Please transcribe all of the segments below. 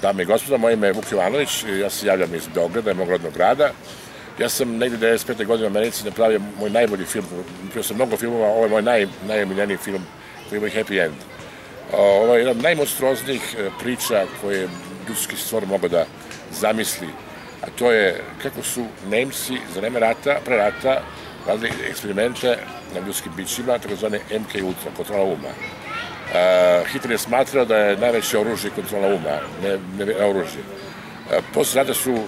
Dame i gospodo, moje ime je Jovanović, ja se javljam iz Beograda, mog rodnog grada. Ja sam negdje 95. godine u Americi napravio moj najbolji film, napravio sam mnogo filmova, ovo je moj najomiljeniji film koji ima happy end. Ovo je jedan od najmonstruoznijih priča koje ljudski stvor mogu da zamisli, a to je kako su Nemci za vreme rata, pre rata, radili eksperimente na ljudskim bićima, takozvane MK Ultra, kontrola uma. Hitler je smatrao da je najveće oružje kontrola uma, ne oružje. Posle rata su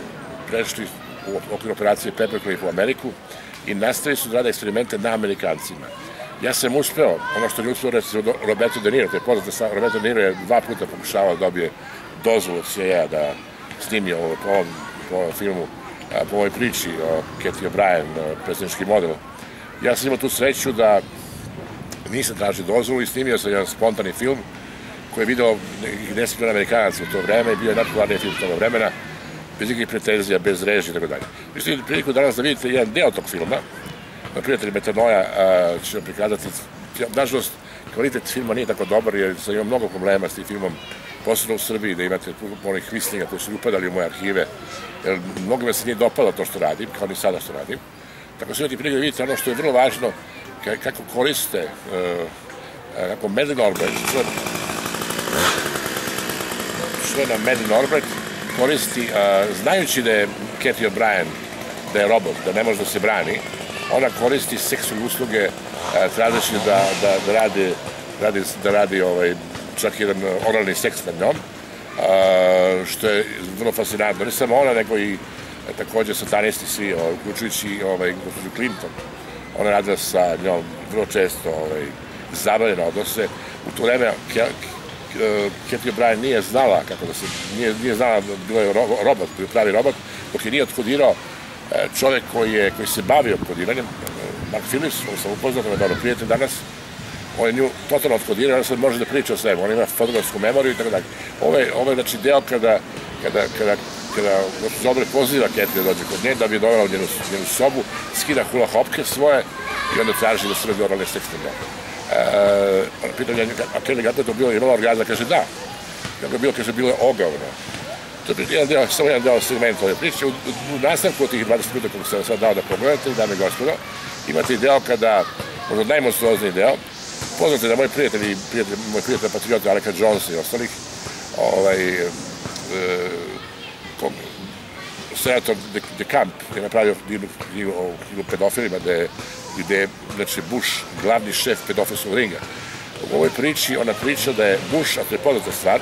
prešli u okviru operacije Pedofilski u Ameriku i nastavili su da rade eksperimente na Amerikancima. Ja sam uspeo, ono što je uspeo recimo Roberto De Niro, to je poznato, Roberto De Niro je 2 puta pokušavao da dobije dozvolu od CIA da snimi po ovom filmu, po ovoj priči o Cathy O'Brien, predsjednički model. Ja sam imao tu sreću da nisam tražio dozvolu i snimio sam jedan spontani film koji je video nekih 10 miliona Amerikanaca u to vreme i bio je najpopularniji film toga vremena, bez nekih pretenzija, bez režije i tako dalje. Vi ste imali priliku danas da vidite jedan deo tog filma, prijatelji Metanoja će vam prikazati. Nažalost, kvalitet filma nije tako dobar jer sam imao mnogo problema s tim filmom, posebno u Srbiji, da imate onih hvislinga koji su upadali u moje arhive, jer mnogome se nije dopalo to što radim, kao ni sada što radim. Tako se imate priliku da vidite ono što je vrlo važno, kako koriste, kako Madeleine Albright, člena Madeleine Albright, koristi, znajući da je Cathy O'Brien, da je robot, da ne može da se brani, ona koristi seksualne usluge tražeći da radi čak jedan oralni seks nad njom, što je vrlo fascinantno. Ne samo ona, nego i također satanisti svi, uključujući gospođu Clinton. Ona radila sa njom vrlo često zabavljene odnose. U to vreme Cathy O'Brien nije znala kako da se, nije znala da bilo je robot, bio pravi robot, dok je nije otkodirao čovjek koji se bavio kodiranjem, Mark Phillips, on sam upoznat, on je dobro prijatelj danas, on je nju totalno otkodirao, on sad može da priča o svemu, on ima fotografsku memoriju i tako dalje. Ovo je znači deo kada gospođa Albright poziva Cathy da dođe kod nje, da bi je dovela u njenu sobu, skida hula hopke svoje i onda traži da se radi oralni seks na njom. Pitam ja, a kada je to bilo imala orgazma, kaže da. Kako je bilo, kaže, bilo je ogavno. To je samo jedan deo segmenta ove priče. U nastavku od tih 20 minuta kako sam sad dao da pogledate, dame i gospodo, imate i deo kada, možda najmonstruozniji deo, poznate da moj prijatelj patriota Aleka Jonesa i ostalih, senator de Camp je napravio knjigu o pedofilima gde je Bush glavni šef pedofilskog ringa. U ovoj priči ona priča da je Bush, a to je poznata stvar,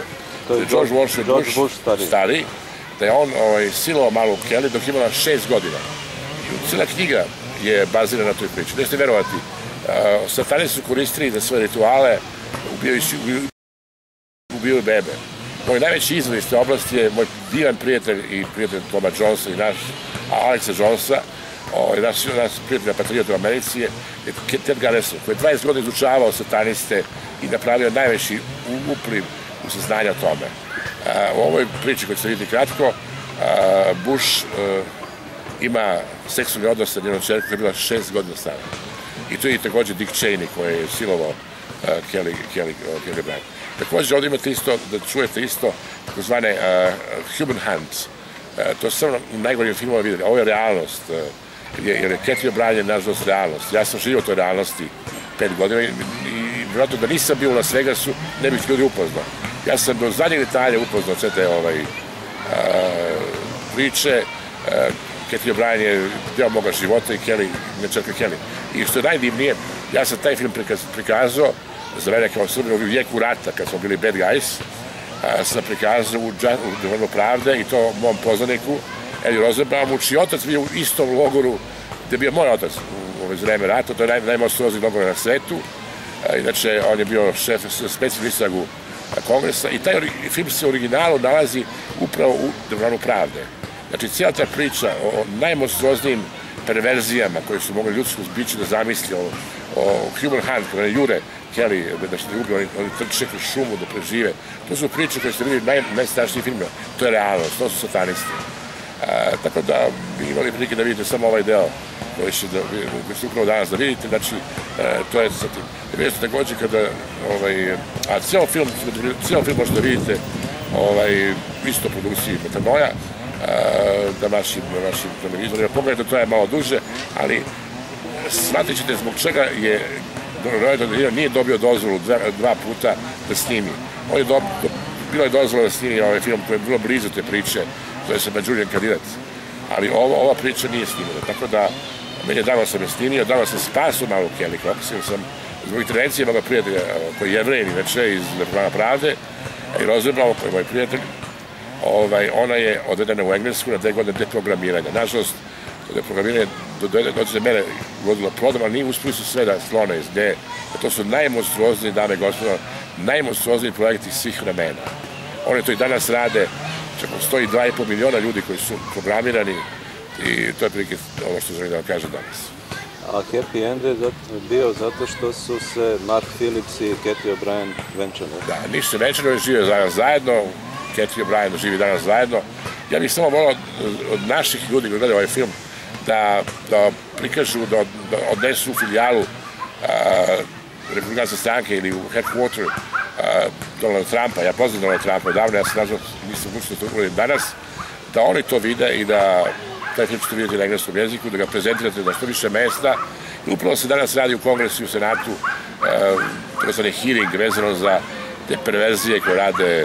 da je George Washington Bush stariji, da je on silovao malu Kelly dok imala 6 godina. Cijela knjiga je bazirana na toj priči. Nećete verovati, satani su koristili za svoje rituale, ubijaju bebe. Moj najveći izvor iz te oblasti je moj divan prijatelj i prijatelj Toma Jonesa i naš Alexa Jonesa, naš prijatelj patriota u Americi je Ted Garrison, koji je 20 godina izučavao sataniste i napravio najveći upliv u saznanje o tome. U ovoj priči koju ćete vidjeti kratko, Bush ima seksualni odnos sa njenom čerkom koja je bila 6 godina stara. I tu je i također Dick Cheney koji je silovao Kelly O'Brien. Također ovdje imate isto, da čujete isto, takozvane human hands. To su samo u najgorim filmova vidjeli. Ovo je realnost, jer je Cathy O'Brien je nažalost realnost. Ja sam živio u toj realnosti 5 godina i vjerojatno da nisam bio u Las Vegasu, ne bih ljudi upoznao. Ja sam do zadnjeg detalja upoznao sve te priče. Cathy O'Brien je deo moga života i Kelly, nečerka Kelly. I što je najdivnije, ja sam taj film prikazao za mene kao Srbina u vijeku rata, kad smo bili bad guys, sam prikazao u Dvoranu pravde i to mom poznaniku, Eli Rozenbaumu, čiji otac bio u istom logoru gde je bio moj otac u vreme rata, to je najmonstruozniji logor na svetu. Inače, on je bio šef specijalnog istragu kongresa i taj film se u originalu nalazi upravo u Dvoranu pravde. Znači, cijela ta priča o najmonstruoznijim perverzijama koje su mogli ljudsko biće da zamisli, o Human Hunt, kada je Jure Kelly, da što je ubio, oni trče kroz šumu da prežive. To su priče koje ste vidjeli najstrašniji film. To je realnost, to su satanisti. Tako da bi imali prilike da vidite samo ovaj deo koji ćete upravo danas da vidite. Znači, to je sa tim. Vidite takođe kada, a cijel film možete vidite isto produkciji Metanoja, na vašim televizorima. Pogledajte, to je malo duže, ali shvatit ćete zbog čega je nije dobio dozvolu 2 puta da snimi. Bilo je dozvola da snimi ovaj film koji je bilo blizu te priče, to je sa Mađurijan kandidat, ali ova priča nije snimila, tako da meni je dano sam je snimio, dano sam spasu malu Kelly Cox, jer sam zbog intervencije moga prijatelja koji je Jevrein inače iz Dvorana pravde i Rozenbaum koji je moj prijatelj, ona je odvedena u Englesku na 2 godine deprogramiranja. Nažalost, deprogramiranje dođe za mene vodilo prodom, ali nije uspili su sve da slone iz gde. To su najmonstruozniji, dame i gospodo, najmonstruozniji projekti svih vremena. Oni to i danas rade, čak postoji 2,5 miliona ljudi koji su programirani i to je prilike ovo što želim da vam kažem danas. A happy end je bio zato što su se Mark Phillips i Katy O'Brien venčali. Da, nisu se venčali, oni žive danas zajedno, Katy O'Brien živi danas zajedno. Ja bih samo volao od naših ljudi koji gledaju ovaj film da prikažu, da odnesu u filijalu Republikanske stranke ili u headquarter Donalda Trumpa. Ja poznam Donalda Trumpa odavno, ja sam nažalost nisam učinu to uradim danas, da oni to vide i da taj film ćete vidjeti na engleskom jeziku, da ga prezentirate na što više mesta. I upravo se danas radi u Kongresu i u Senatu je hearing vezano za te perverzije koje rade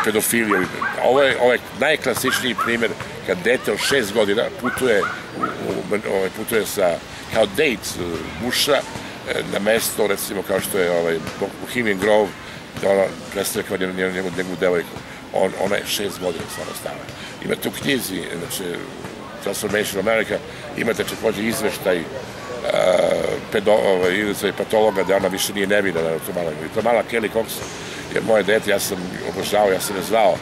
pedofiliju. Ovo je najklasičniji primjer kad dete od 6 godina putuje kao date muša na mesto, recimo kao što je Bohemian Grove, da ona predstavlja kao njegovu devojku. Ona je 6 godina samo stala. Imate u knjizi, znači Transformation America, imate također izveštaj patologa da ona više nije nevina. To mala Kelly Cox je moje dete, ja sam obožavao, ja sam je zvao.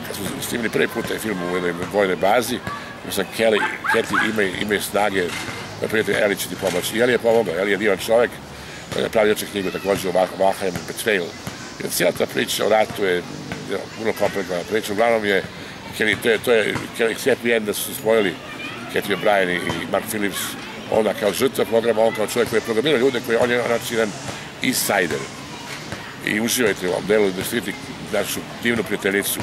Kad smo snimili prvi put taj film u jednoj vojnoj bazi, ja sam Kelly, imaju snage, moj prijatelj Eli će ti pomoći. I Eli je pomogao, Eli je divan čovek, on je pravio knjigu također o Valheim Betrayal. Jer cijela ta priča o ratu je puno komplikovana priča. Uglavnom je, to je happy end da su se spojili Katy O'Brien i Mark Phillips, ona kao žrtva programa, on kao čovjek koji je programirao ljude, on je jedan insider. I uživajte u ovom delu da vidite našu divnu prijateljicu,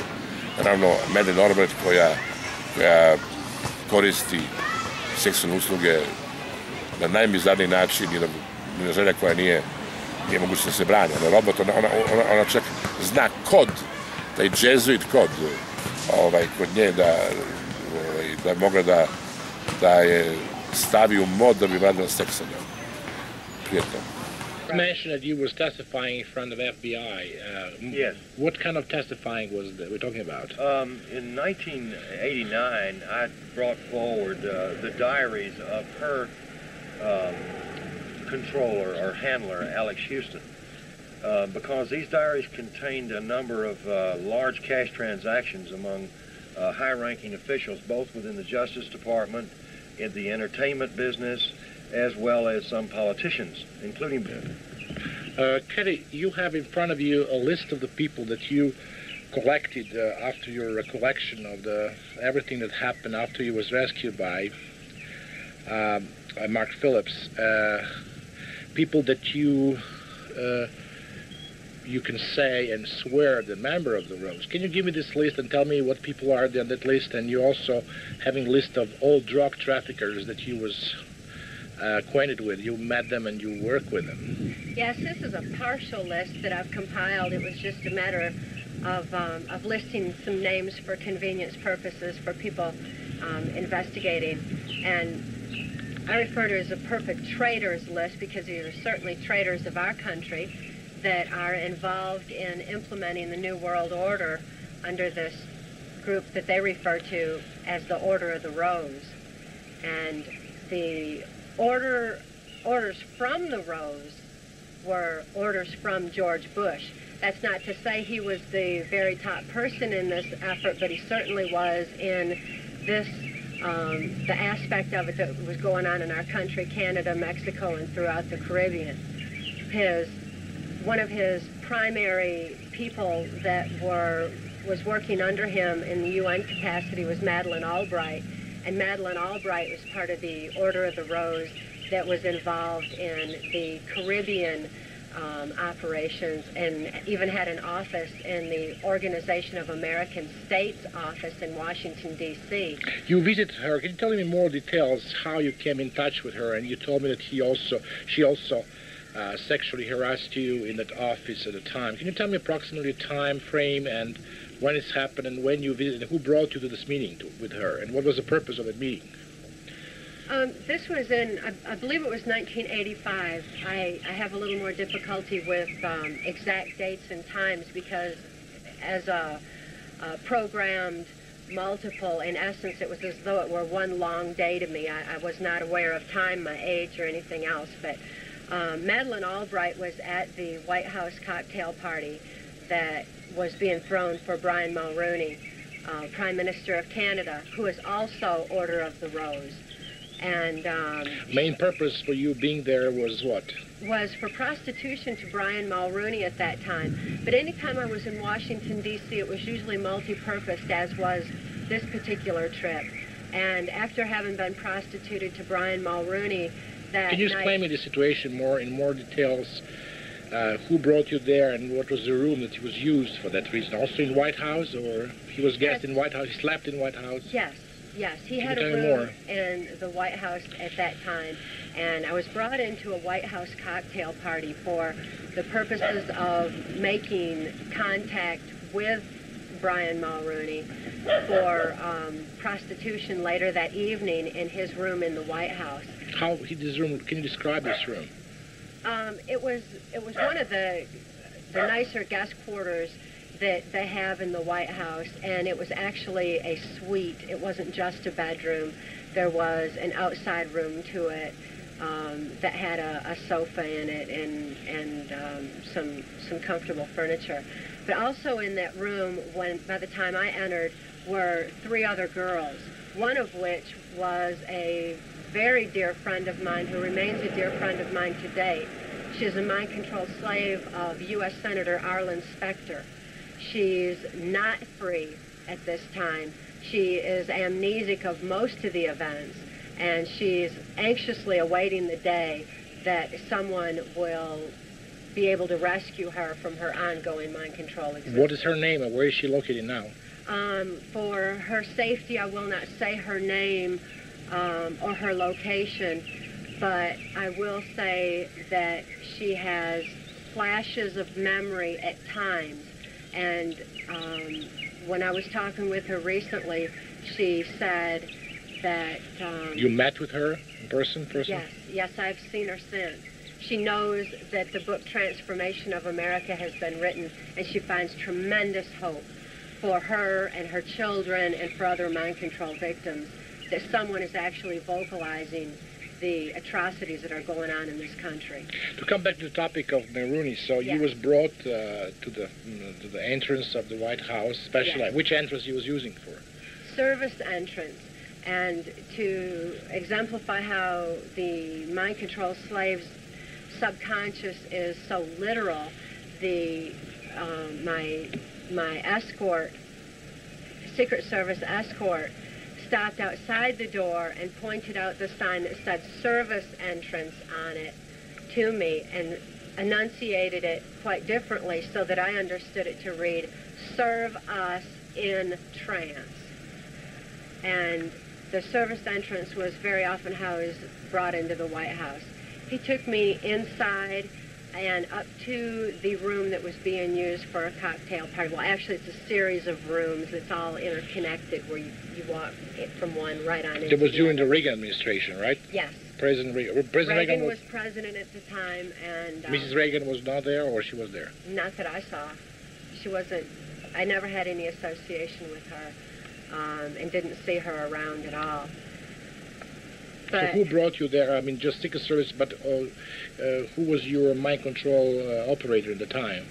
naravno Mene Norbert koja koristi seksualne usluge na najmizarniji način i na želja koja nije moguće da se brani. Ona je robot, ona čak zna kod, taj jezuit kod kod nje da je mogla da je stavi u mod da bi radila seks sa njom. Prijetno. You mentioned that you were testifying in front of FBI. Yes. What kind of testifying was that we're talking about? In 1989, I brought forward the diaries of her controller or handler, Alex Houston, because these diaries contained a number of large cash transactions among high-ranking officials, both within the Justice Department, in the entertainment business, as well as some politicians, including... Kelly, you have in front of you a list of the people that you collected after your recollection of everything that happened after you was rescued by Mark Phillips. People that you can say and swear the member of the Rose. Can you give me this list and tell me what people are on that list? And you also having a list of all drug traffickers that you was acquainted with. You met them and you work with them. Yes, this is a partial list that I've compiled. It was just a matter of listing some names for convenience purposes for people investigating. And I refer to it as a perfect traitors list because these are certainly traitors of our country. that are involved in implementing the New World Order under this group that they refer to as the Order of the Rose. And the orders from the Rose were orders from George Bush. That's not to say he was the very top person in this effort, but he certainly was in this, the aspect of it that was going on in our country, Canada, Mexico, and throughout the Caribbean. One of his primary people that was working under him in the UN capacity was Madeleine Albright, and Madeleine Albright was part of the Order of the Rose that was involved in the Caribbean operations, and even had an office in the Organization of American States office in Washington, D.C. You visited her. Can you tell me more details how you came in touch with her? And you told me that she also sexually harassed you in that office at the time. Can you tell me approximately the time frame and when it happened and when you visited, and who brought you to this meeting with her, and what was the purpose of that meeting? This was in, I believe it was 1985. I have a little more difficulty with exact dates and times because as a programmed multiple, in essence, it was as though it were one long day to me. I was not aware of time, my age, or anything else. But Madeleine Albright was at the White House cocktail party that was being thrown for Brian Mulroney, Prime Minister of Canada, who is also Order of the Rose. And main purpose for you being there was what? Was for prostitution to Brian Mulroney at that time. But anytime I was in Washington, D.C., it was usually multi-purposed, as was this particular trip. And after having been prostituted to Brian Mulroney that Can you explain me the situation in more details? Who brought you there, and what was the room that was used for that reason? Also in White House, or he was guest in White House? He slept in White House? Yes, he had a room in the White House at that time, and I was brought into a White House cocktail party for the purposes of making contact with Brian Mulroney for prostitution later that evening in his room in the White House. How his room? Can you describe this room? It was one of the nicer guest quarters that they have in the White House, and it was actually a suite. It wasn't just a bedroom. There was an outside room to it that had a sofa in it and some comfortable furniture. But also in that room, by the time I entered, were 3 other girls, one of which was a very dear friend of mine who remains a dear friend of mine to date. She's a mind-controlled slave of U.S. Senator Arlen Specter. She's not free at this time. She is amnesic of most of the events, and she's anxiously awaiting the day that someone will be able to rescue her from her ongoing mind control existence. What is her name, and where is she located now? For her safety, I will not say her name or her location, but I will say that she has flashes of memory at times. And when I was talking with her recently, she said that... You met with her in person? Yes, I've seen her since. She knows that the book Transformation of America has been written, and she finds tremendous hope for her and her children and for other mind control victims, that someone is actually vocalizing the atrocities that are going on in this country. To come back to the topic of Mulroney, so he was brought to the entrance of the White House, especially which entrance he was using for? Service entrance. And to exemplify how the mind control slave's subconscious is so literal, my escort, Secret Service escort, stopped outside the door and pointed out the sign that said service entrance on it to me and enunciated it quite differently so that I understood it to read, serve us in trance. And the service entrance was very often how I was brought into the White House. He took me inside and up to the room that was being used for a cocktail party. Well, actually, it's a series of rooms that's all interconnected where you walk from one right on into It was the during other. the Reagan administration, right? Yes. President Reagan Was president at the time, and Mrs. Reagan was not there, or she was there? not that I saw. She wasn't. I never had any association with her, and didn't see her around at all. So who brought you there? I mean, just Secret Service, but who was your mind control operator at the time?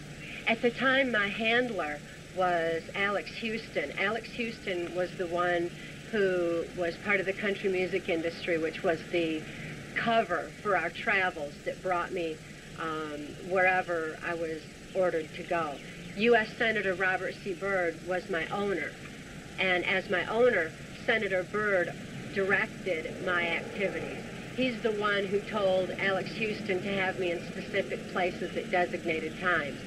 At the time, my handler was Alex Houston. Alex Houston was the one who was part of the country music industry, which was the cover for our travels that brought me wherever I was ordered to go. U.S. Senator Robert C. Byrd was my owner, and as my owner, Senator Byrd directed my activities. He's the one who told Alex Houston to have me in specific places at designated times.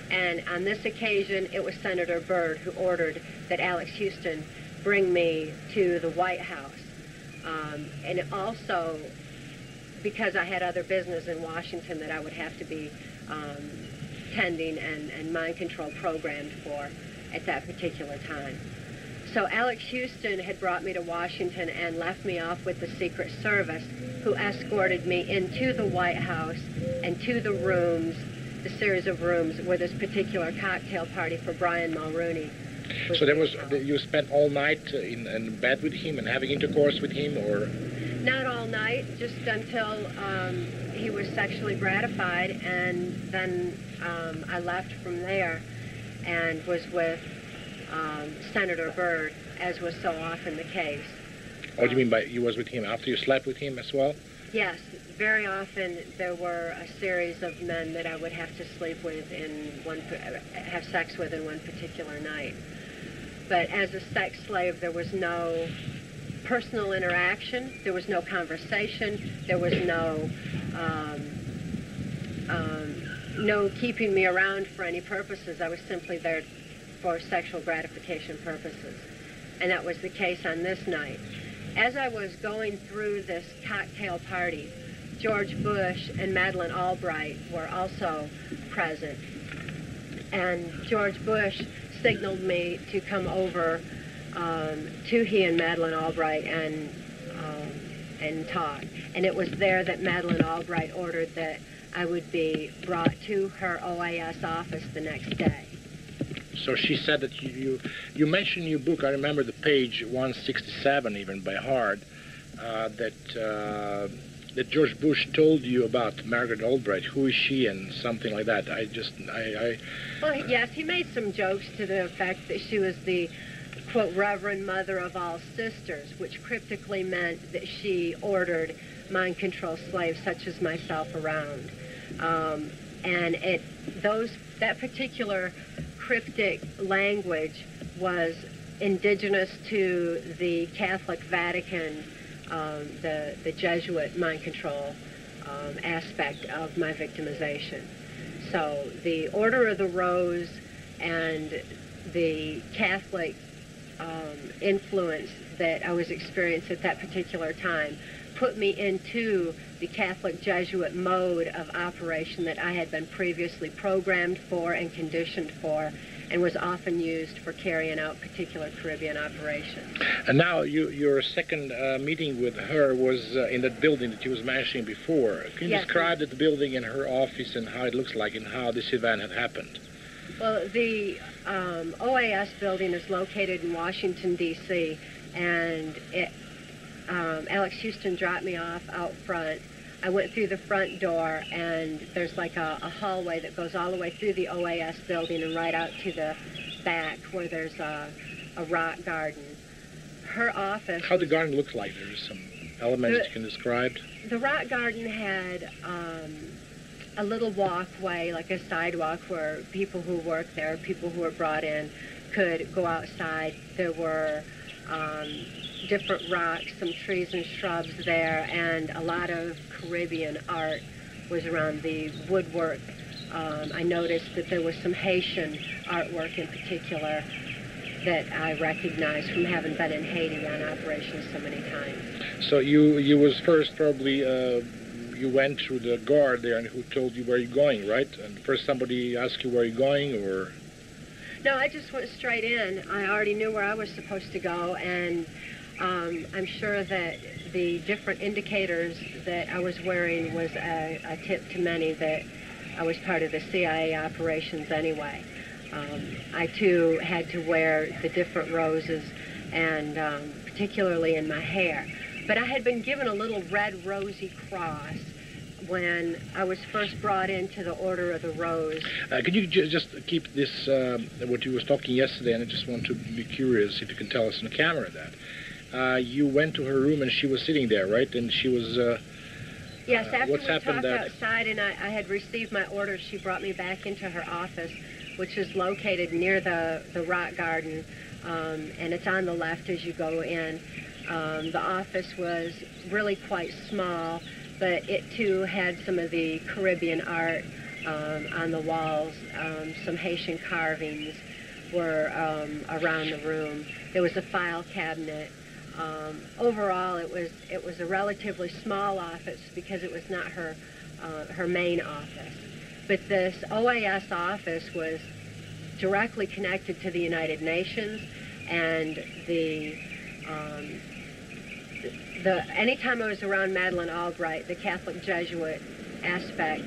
And on this occasion, it was Senator Byrd who ordered that Alex Houston bring me to the White House. And also, because I had other business in Washington that I would have to be tending and mind control programmed for at that particular time. So Alex Houston had brought me to Washington and left me off with the Secret Service, who escorted me into the White House and to the rooms, the series of rooms where this particular cocktail party for Brian Mulrooney was. So there was, you spent all night in bed with him and having intercourse with him, or? Not all night, just until he was sexually gratified, and then I left from there and was with Senator Byrd, as was so often the case. What do you mean by you was with him after you slept with him as well? Yes, very often there were a series of men that I would have to sleep with have sex with in one particular night. But as a sex slave, there was no personal interaction, there was no conversation, there was no keeping me around for any purposes. I was simply there for sexual gratification purposes. And that was the case on this night. As I was going through this cocktail party, George Bush and Madeleine Albright were also present. And George Bush signaled me to come over to he and Madeleine Albright and talk. And it was there that Madeleine Albright ordered that I would be brought to her OAS office the next day. So she said that you mentioned in your book, I remember the page 167 even by heart, that George Bush told you about Margaret Albright. Who is she and something like that. Well, yes, he made some jokes to the effect that she was the, quote, Reverend Mother of all sisters, which cryptically meant that she ordered mind control slaves such as myself around. And that particular cryptic language was indigenous to the Catholic Vatican, the Jesuit mind control aspect of my victimization. So the Order of the Rose and the Catholic influence that I was experiencing at that particular time put me into the Catholic Jesuit mode of operation that I had been previously programmed for and conditioned for, and was often used for carrying out particular Caribbean operations. And now your second meeting with her was in that building that you was mentioning before. Can you describe the building and her office and how it looks like and how this event had happened? Well, the OAS building is located in Washington, D.C., and Alex Houston dropped me off out front. I went through the front door, and there's like a hallway that goes all the way through the OAS building and right out to the back where there's a rock garden. Her office... How the garden looks like? There's some elements that you can describe? The rock garden had a little walkway, like a sidewalk, where people who worked there, people who were brought in, could go outside. There were different rocks, some trees and shrubs there, and a lot of Caribbean art was around the woodwork. I noticed that there was some Haitian artwork in particular that I recognized from having been in Haiti on operations so many times. So you was first probably, you went through the guard there and who told you where you're going, right? And first somebody asked you where you're going, or? No, I just went straight in. I already knew where I was supposed to go, and I'm sure that the different indicators that I was wearing was a tip to many that I was part of the CIA operations anyway. I, too, had to wear the different roses, and particularly in my hair. But I had been given a little red rosy cross when I was first brought into the Order of the Rose. Could you just keep this, what you was talking yesterday, and I just want to be curious if you can tell us on the camera that. You went to her room and she was sitting there, right? And she was... yes, after what's we happened talked outside and I had received my orders, she brought me back into her office, which is located near the rock garden, and it's on the left as you go in. The office was really quite small, but it too had some of the Caribbean art on the walls. Some Haitian carvings were around the room. There was a file cabinet. Overall, it was a relatively small office because it was not her main office. But this OAS office was directly connected to the United Nations, and anytime I was around Madeleine Albright, the Catholic Jesuit aspect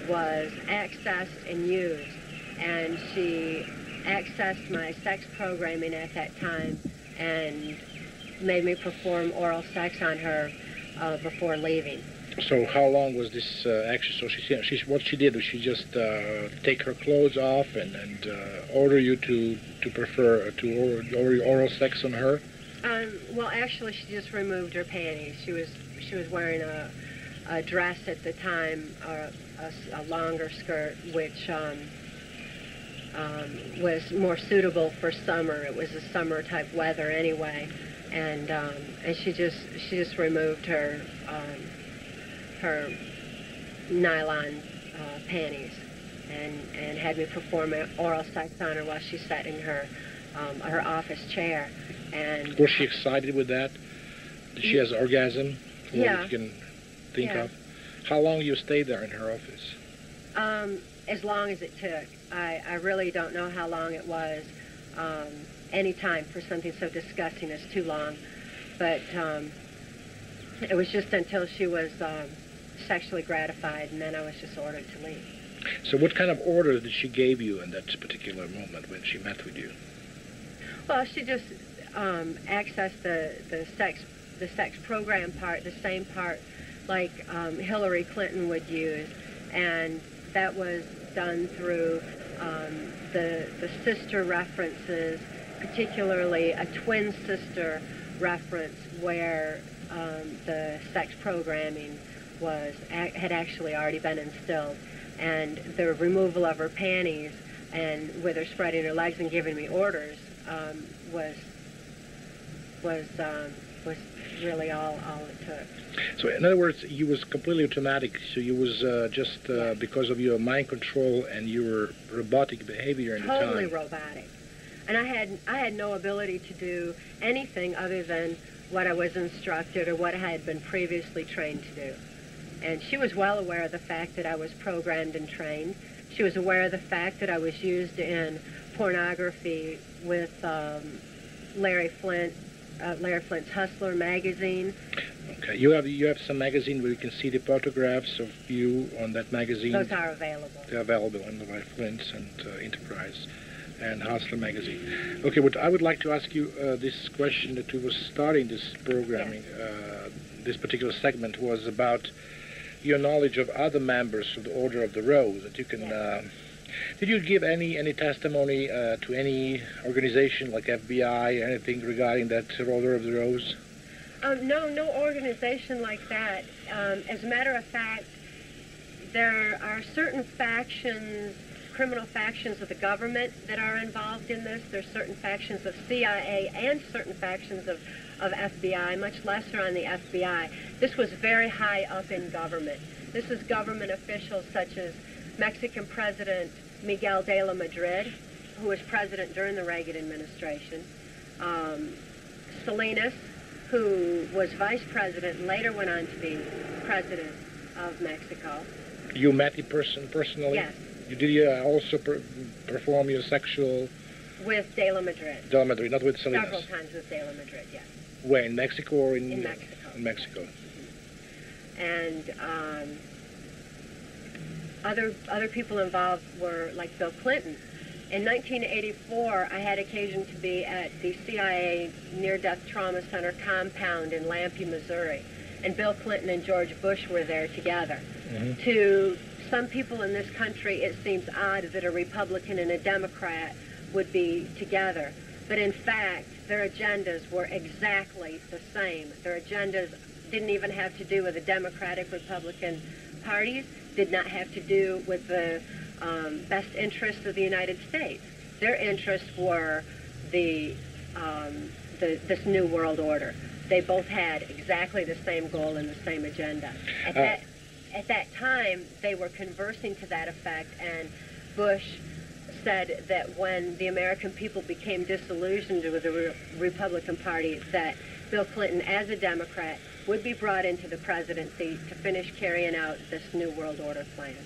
was accessed and used, and she accessed my sex programming at that time and made me perform oral sex on her before leaving. So how long was this action? So what she did was she just take her clothes off and order you to order oral sex on her? Well, actually, she just removed her panties. She was wearing a dress at the time, a longer skirt, which was more suitable for summer. It was a summer type weather anyway, and she just removed her nylon panties and had me perform oral sex on her while she sat in her office chair. And was she excited with that? Did she have an orgasm? Yeah. What you can think of? How long you stayed there in her office? As long as it took. I really don't know how long it was. Any time for something so disgusting is too long. But it was just until she was sexually gratified, and then I was just ordered to leave. So what kind of order did she give you in that particular moment when she met with you? Well, she just accessed the sex program part, the same part like Hillary Clinton would use, and that was done through the sister references, particularly a twin sister reference where the sex programming had actually already been instilled, and the removal of her panties and with her spreading her legs and giving me orders was really all it took. So in other words, you was completely automatic. So you was just because of your mind control and your robotic behavior in the time. Totally robotic, and I had no ability to do anything other than what I was instructed or what I had been previously trained to do. And she was well aware of the fact that I was programmed and trained. She was aware of the fact that I was used in pornography with Larry Flint's Hustler magazine. Okay, you have some magazine where you can see the photographs of you on that magazine. Those are available. They're available on the Larry Flint's and Enterprise and Hustler magazine. Okay, what I would like to ask you this question that we were starting this programming, this particular segment was about your knowledge of other members of the Order of the Rose. That you can. Did you give any testimony to any organization like FBI, anything regarding that Order of the Rose? No organization like that. As a matter of fact, there are certain factions, criminal factions of the government that are involved in this. There are certain factions of CIA and certain factions of FBI, much lesser on the FBI. This was very high up in government. This is government officials such as Mexican President Miguel de la Madrid, who was president during the Reagan administration, Salinas, who was vice president and later went on to be president, of Mexico. You met him personally? Yes. You did also perform your sexual... With De La Madrid. De La Madrid, not with Salinas. Several times with De La Madrid, yes. Where, in Mexico or in... In Mexico. In Mexico. And other people involved were like Bill Clinton. In 1984, I had occasion to be at the CIA Near-Death Trauma Center compound in Lampe, Missouri. And Bill Clinton and George Bush were there together. Mm-hmm. To some people in this country, it seems odd that a Republican and a Democrat would be together. But in fact, their agendas were exactly the same. Their agendas didn't even have to do with the Democratic-Republican parties, did not have to do with the best interests of the United States. Their interests were this new world order. They both had exactly the same goal and the same agenda. At that time, they were conversing to that effect, and Bush said that when the American people became disillusioned with the Republican Party, that Bill Clinton, as a Democrat, would be brought into the presidency to finish carrying out this new world order plan.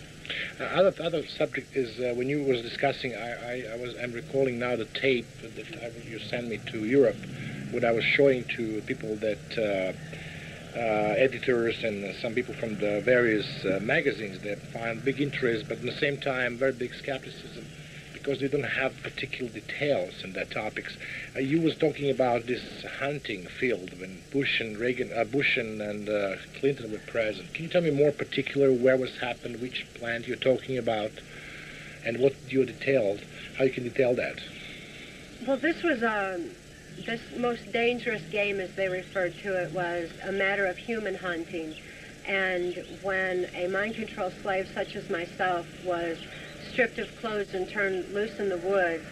Other subject is when you was discussing, I'm recalling now the tape that you sent me to Europe, what I was showing to people that editors and some people from the various magazines that find big interest, but at the same time very big skepticism, because they don't have particular details in their topics. You was talking about this hunting field when Bush and Clinton were present. Can you tell me more particular where was happened, which plant you're talking about, and what you detailed, how you can detail that? Well, this was this most dangerous game, as they referred to it, was a matter of human hunting. And when a mind control slave such as myself was stripped of clothes and turned loose in the woods,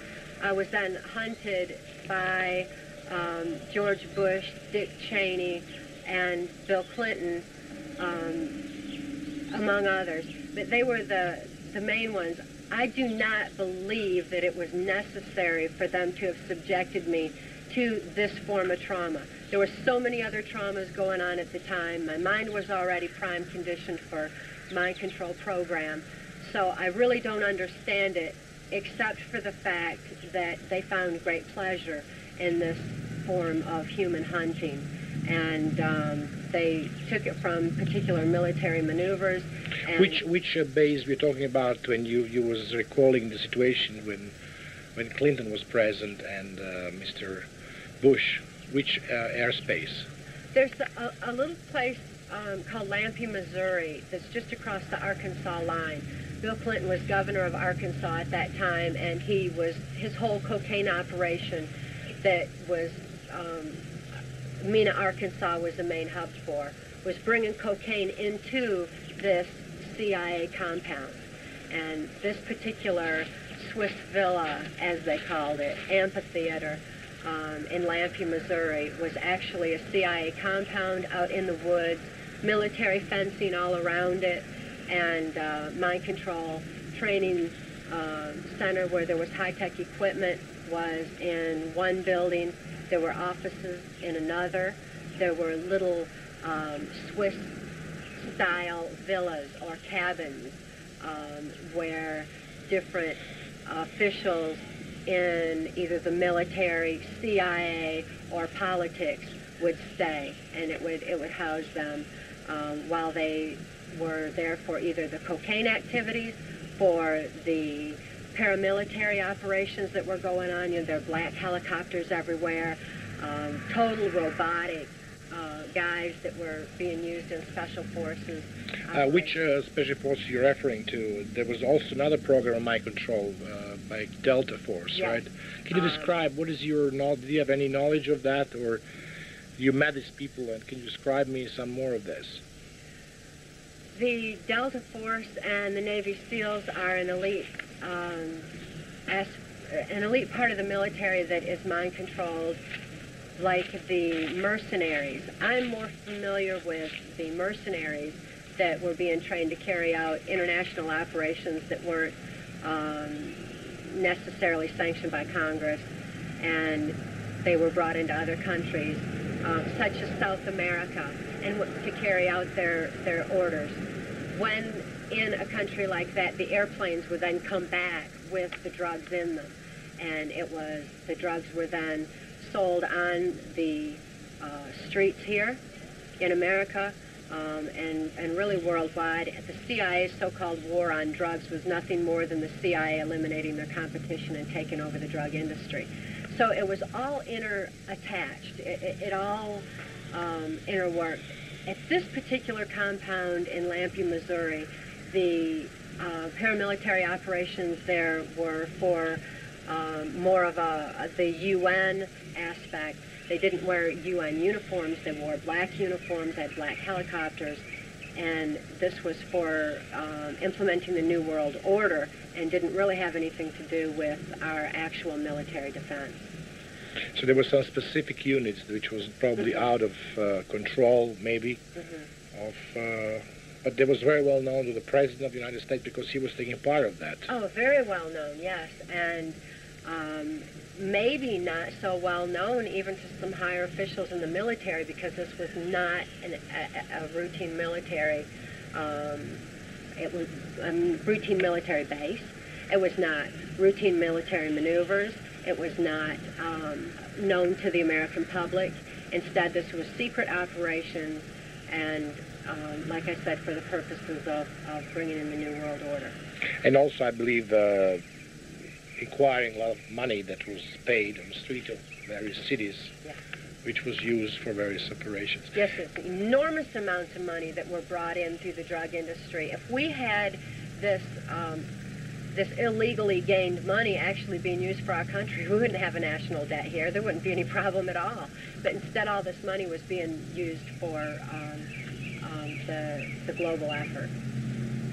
I was then hunted by George Bush, Dick Cheney, and Bill Clinton, among others. But they were the main ones. I do not believe that it was necessary for them to have subjected me to this form of trauma. There were so many other traumas going on at the time. My mind was already prime conditioned for mind control program. So I really don't understand it, except for the fact that they found great pleasure in this form of human hunting. And they took it from particular military maneuvers. And which base we're talking about when you was recalling the situation when Clinton was present and Mr. Bush? Which airspace? There's a little place called Lampe, Missouri, that's just across the Arkansas line. Bill Clinton was governor of Arkansas at that time, and his whole cocaine operation that was Mena, Arkansas was the main hub for, was bringing cocaine into this CIA compound. And this particular Swiss villa, as they called it, amphitheater, in Lampe, Missouri, was actually a CIA compound out in the woods, military fencing all around it, and mind control training center where there was high-tech equipment was in one building. There were offices in another. There were little Swiss-style villas or cabins where different officials in either the military, CIA, or politics would stay, and it would house them while they were there for either the cocaine activities, for the paramilitary operations that were going on. You know, there were black helicopters everywhere, total robotic guys that were being used in special forces. Which special forces you're referring to? There was also another program on mind control by Delta Force, yes. Right? Can you describe, what is your knowledge? Do you have any knowledge of that, or you met these people, and can you describe me some more of this? The Delta Force and the Navy SEALs are an elite part of the military that is mind controlled, like the mercenaries. I'm more familiar with the mercenaries that were being trained to carry out international operations that weren't necessarily sanctioned by Congress, and they were brought into other countries, such as South America, and to carry out their orders. when in a country like that, the airplanes would then come back with the drugs in them. And the drugs were then sold on the streets here in America and really worldwide. The CIA's so-called war on drugs was nothing more than the CIA eliminating their competition and taking over the drug industry. So it was all inter-attached. It all interworked. At this particular compound in Lampe, Missouri, the paramilitary operations there were for more of the UN aspect. They didn't wear UN uniforms. They wore black uniforms, had black helicopters, and this was for implementing the New World Order and didn't really have anything to do with our actual military defense. So there were some specific units which was probably out of control, maybe, but they was very well known to the President of the United States because he was taking part of that. Oh, very well known, yes, and maybe not so well known even to some higher officials in the military because this was not a routine military. It was a routine military base. It was not routine military maneuvers. It was not known to the American public. Instead, this was secret operations and, like I said, for the purposes of bringing in the New World Order. And also, I believe, acquiring a lot of money that was paid on the street of various cities, yeah, which was used for various operations. Yes, it's enormous amounts of money that were brought in through the drug industry. If we had this this illegally gained money actually being used for our country, we wouldn't have a national debt here. There wouldn't be any problem at all. But instead, all this money was being used for the global effort.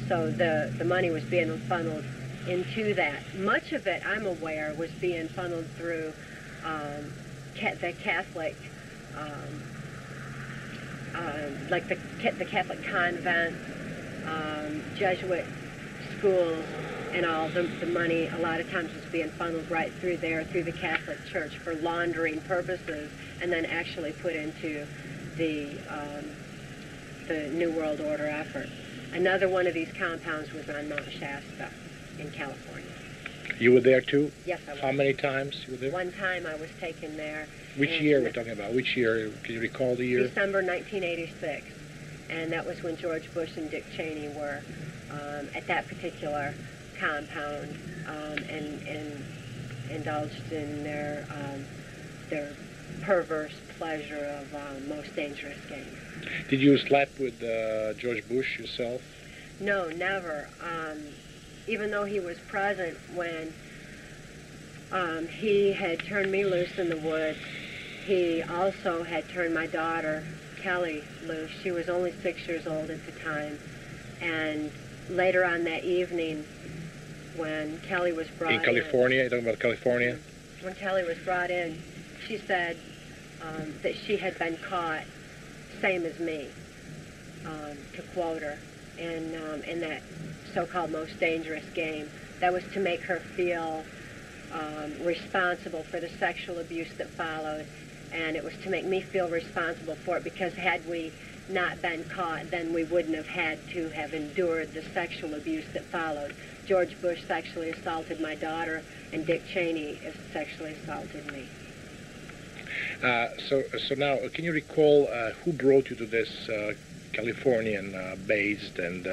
So the money was being funneled into that. Much of it, I'm aware, was being funneled through the Catholic, like the Catholic convents, Jesuit schools, and all. The money a lot of times was being funneled right through there, through the Catholic Church for laundering purposes, and then actually put into the New World Order effort. Another one of these compounds was on Mount Shasta in California. You were there too? Yes, I was. How many times you were there? One time I was taken there. Which year we're talking about? Which year? Can you recall the year? December 1986. And that was when George Bush and Dick Cheney were at that particular compound and indulged in their perverse pleasure of most dangerous game. Did you sleep with George Bush yourself? No, never. Even though he was present when he had turned me loose in the woods, he also had turned my daughter, Kelly, loose. She was only 6 years old at the time. And later on that evening, when Kelly was brought in... In California? You're talking about California? When Kelly was brought in, she said that she had been caught, same as me, to quote her, in that so-called most dangerous game. That was to make her feel responsible for the sexual abuse that followed, and it was to make me feel responsible for it, because had we not been caught, then we wouldn't have had to have endured the sexual abuse that followed. George Bush sexually assaulted my daughter, and Dick Cheney sexually assaulted me. So now, can you recall who brought you to this Californian based and